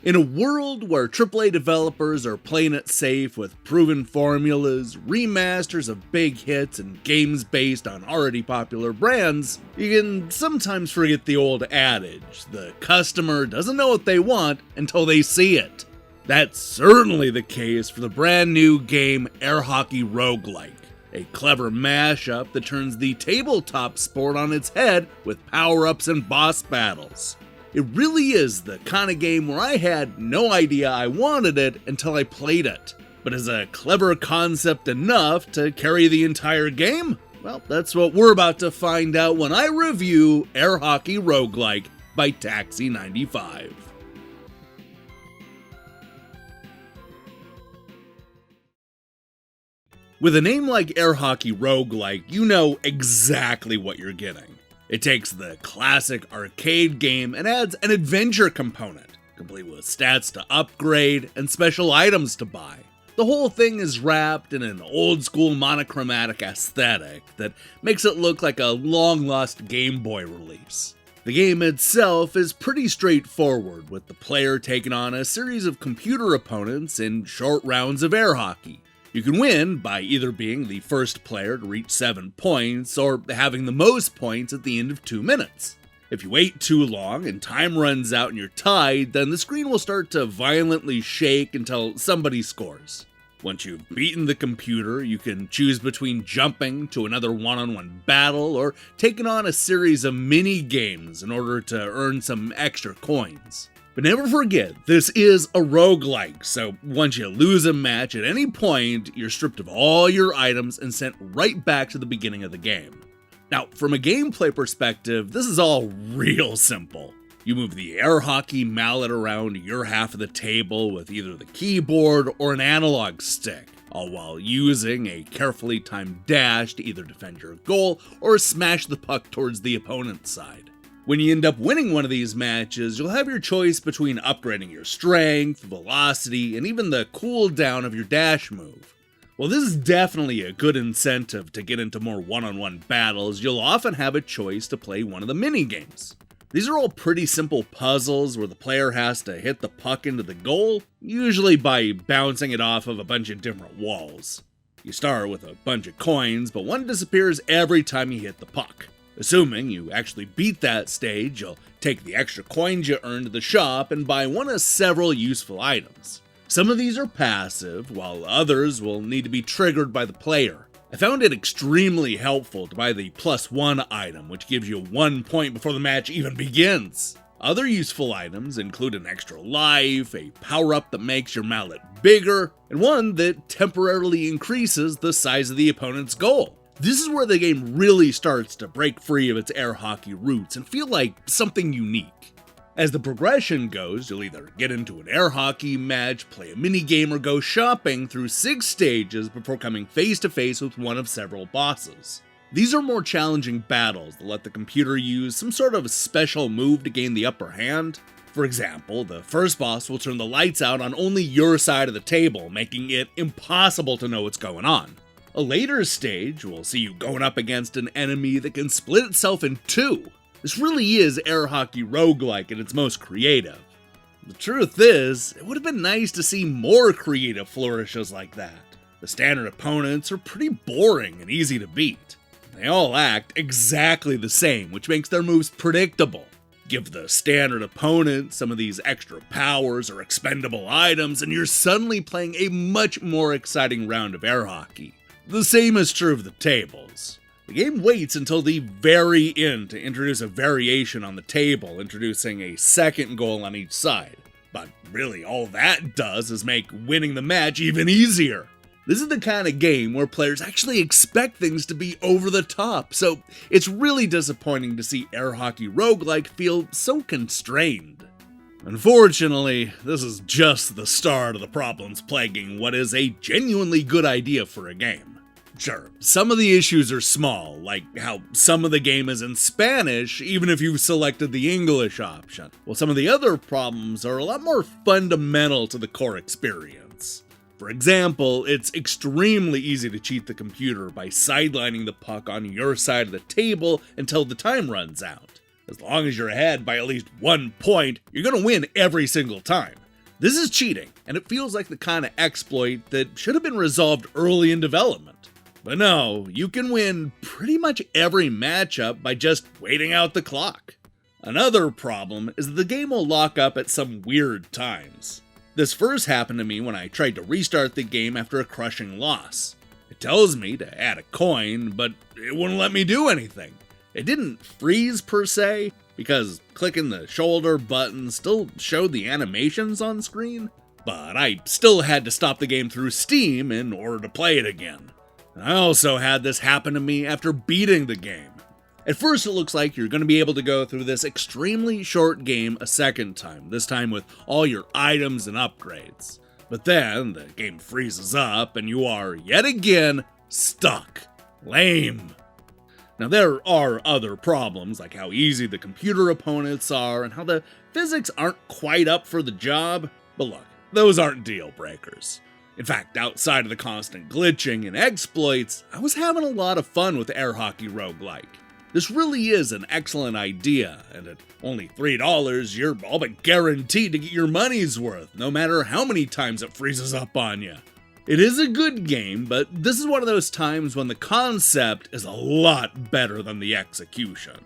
In a world where AAA developers are playing it safe with proven formulas, remasters of big hits, and games based on already popular brands, you can sometimes forget the old adage, the customer doesn't know what they want until they see it. That's certainly the case for the brand new game Air Hockey Roguelike, a clever mashup that turns the tabletop sport on its head with power-ups and boss battles. It really is the kind of game where I had no idea I wanted it until I played it. But is a clever concept enough to carry the entire game? Well, that's what we're about to find out when I review Air Hockey Roguelike by Taxi95. With a name like Air Hockey Roguelike, you know exactly what you're getting. It takes the classic arcade game and adds an adventure component, complete with stats to upgrade and special items to buy. The whole thing is wrapped in an old-school monochromatic aesthetic that makes it look like a long-lost Game Boy release. The game itself is pretty straightforward, with the player taking on a series of computer opponents in short rounds of air hockey. You can win by either being the first player to reach 7 points or having the most points at the end of 2 minutes. If you wait too long and time runs out and you're tied, then the screen will start to violently shake until somebody scores. Once you've beaten the computer, you can choose between jumping to another one-on-one battle or taking on a series of mini-games in order to earn some extra coins. But never forget, this is a roguelike, so once you lose a match at any point, you're stripped of all your items and sent right back to the beginning of the game. Now, from a gameplay perspective, this is all real simple. You move the air hockey mallet around your half of the table with either the keyboard or an analog stick, all while using a carefully timed dash to either defend your goal or smash the puck towards the opponent's side. When you end up winning one of these matches, you'll have your choice between upgrading your strength, velocity, and even the cooldown of your dash move. While this is definitely a good incentive to get into more one-on-one battles, you'll often have a choice to play one of the mini-games. These are all pretty simple puzzles where the player has to hit the puck into the goal, usually by bouncing it off of a bunch of different walls. You start with a bunch of coins, but one disappears every time you hit the puck. Assuming you actually beat that stage, you'll take the extra coins you earned to the shop and buy one of several useful items. Some of these are passive, while others will need to be triggered by the player. I found it extremely helpful to buy the +1 item, which gives you 1 point before the match even begins. Other useful items include an extra life, a power-up that makes your mallet bigger, and one that temporarily increases the size of the opponent's goal. This is where the game really starts to break free of its air hockey roots and feel like something unique. As the progression goes, you'll either get into an air hockey match, play a minigame, or go shopping through 6 stages before coming face to face with one of several bosses. These are more challenging battles that let the computer use some sort of special move to gain the upper hand. For example, the first boss will turn the lights out on only your side of the table, making it impossible to know what's going on. A later stage will see you going up against an enemy that can split itself in 2. This really is Air Hockey Roguelike at its most creative. The truth is, it would have been nice to see more creative flourishes like that. The standard opponents are pretty boring and easy to beat. They all act exactly the same, which makes their moves predictable. Give the standard opponent some of these extra powers or expendable items, and you're suddenly playing a much more exciting round of air hockey. The same is true of the tables. The game waits until the very end to introduce a variation on the table, introducing a second goal on each side. But really, all that does is make winning the match even easier. This is the kind of game where players actually expect things to be over the top, so it's really disappointing to see Air Hockey Roguelike feel so constrained. Unfortunately, this is just the start of the problems plaguing what is a genuinely good idea for a game. Sure, some of the issues are small, like how some of the game is in Spanish even if you've selected the English option, while some of the other problems are a lot more fundamental to the core experience. For example, it's extremely easy to cheat the computer by sidelining the puck on your side of the table until the time runs out. As long as you're ahead by at least 1 point, you're going to win every single time. This is cheating, and it feels like the kind of exploit that should have been resolved early in development. But no, you can win pretty much every matchup by just waiting out the clock. Another problem is that the game will lock up at some weird times. This first happened to me when I tried to restart the game after a crushing loss. It tells me to add a coin, but it wouldn't let me do anything. It didn't freeze per se, because clicking the shoulder button still showed the animations on screen, but I still had to stop the game through Steam in order to play it again. And I also had this happen to me after beating the game. At first it looks like you're going to be able to go through this extremely short game a second time, this time with all your items and upgrades. But then the game freezes up and you are, yet again, stuck. Lame. Now there are other problems, like how easy the computer opponents are and how the physics aren't quite up for the job, but look, those aren't deal breakers. In fact, outside of the constant glitching and exploits, I was having a lot of fun with Air Hockey Roguelike. This really is an excellent idea, and at only $3, you're all but guaranteed to get your money's worth, no matter how many times it freezes up on you. It is a good game, but this is one of those times when the concept is a lot better than the execution.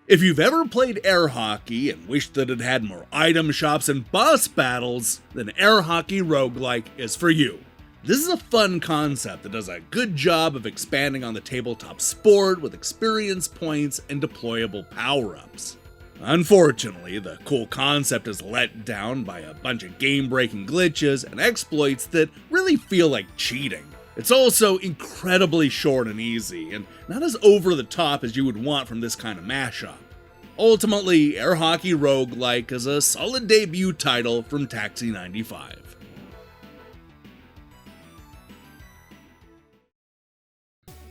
If you've ever played air hockey and wished that it had more item shops and boss battles, then Air Hockey Roguelike is for you. This is a fun concept that does a good job of expanding on the tabletop sport with experience points and deployable power-ups. Unfortunately, the cool concept is let down by a bunch of game-breaking glitches and exploits that really feel like cheating. It's also incredibly short and easy, and not as over-the-top as you would want from this kind of mashup. Ultimately, Air Hockey Roguelike is a solid debut title from Taxi 95.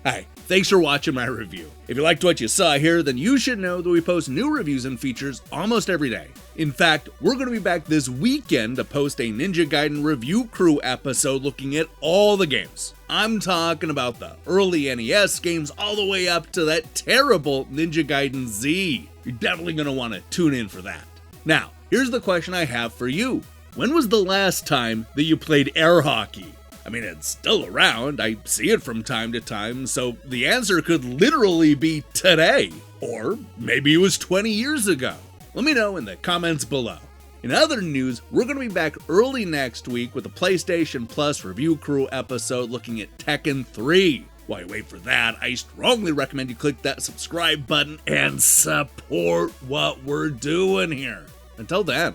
Hi, thanks for watching my review. If you liked what you saw here, then you should know that we post new reviews and features almost every day. In fact, we're going to be back this weekend to post a Ninja Gaiden Review Crew episode looking at all the games. I'm talking about the early NES games all the way up to that terrible Ninja Gaiden Z. You're definitely going to want to tune in for that. Now, here's the question I have for you. When was the last time that you played air hockey? I mean, it's still around, I see it from time to time, so the answer could literally be today. Or maybe it was 20 years ago. Let me know in the comments below. In other news, we're going to be back early next week with a PlayStation Plus Review Crew episode looking at Tekken 3. While you wait for that, I strongly recommend you click that subscribe button and support what we're doing here. Until then.